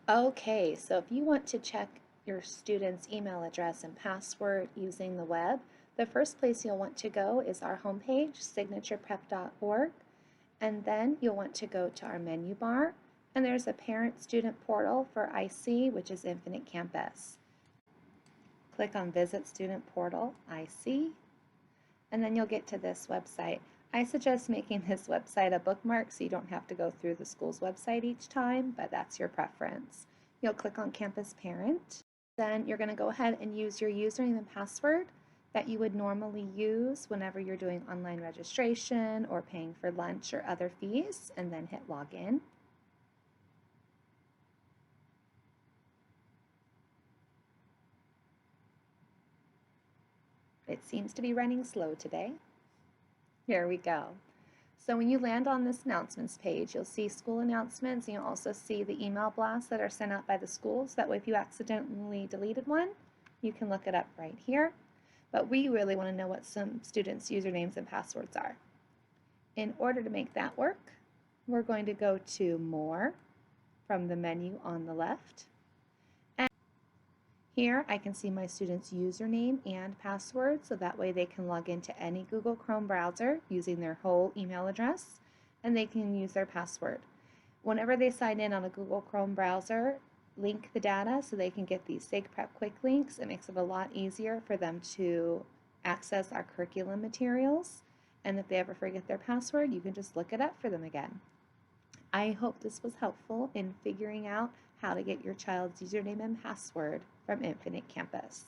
Okay, so if you want to check your student's email address and password using the web, the first place you'll want to go is our homepage, signatureprep.org, and then you'll want to go to our menu bar, and there's a parent-student portal for IC, which is Infinite Campus. Click on Visit Student Portal, IC, and then you'll get to this website. I suggest making this website a bookmark so you don't have to go through the school's website each time, but that's your preference. You'll click on Campus Parent. Then you're going to go ahead and use your username and password that you would normally use whenever you're doing online registration or paying for lunch or other fees, and then hit Login. It seems to be running slow today. Here we go. So when you land on this announcements page, you'll see school announcements, and you'll also see the email blasts that are sent out by the schools. That way, if you accidentally deleted one, you can look it up right here. But we really want to know what some students' usernames and passwords are. In order to make that work, we're going to go to More from the menu on the left. Here I can see my student's username and password, so that way they can log into any Google Chrome browser using their whole email address, and they can use their password. Whenever they sign in on a Google Chrome browser, link the data so they can get these SigPrep quick links. It makes it a lot easier for them to access our curriculum materials, and if they ever forget their password, you can just look it up for them again. I hope this was helpful in figuring out how to get your child's username and password from Infinite Campus.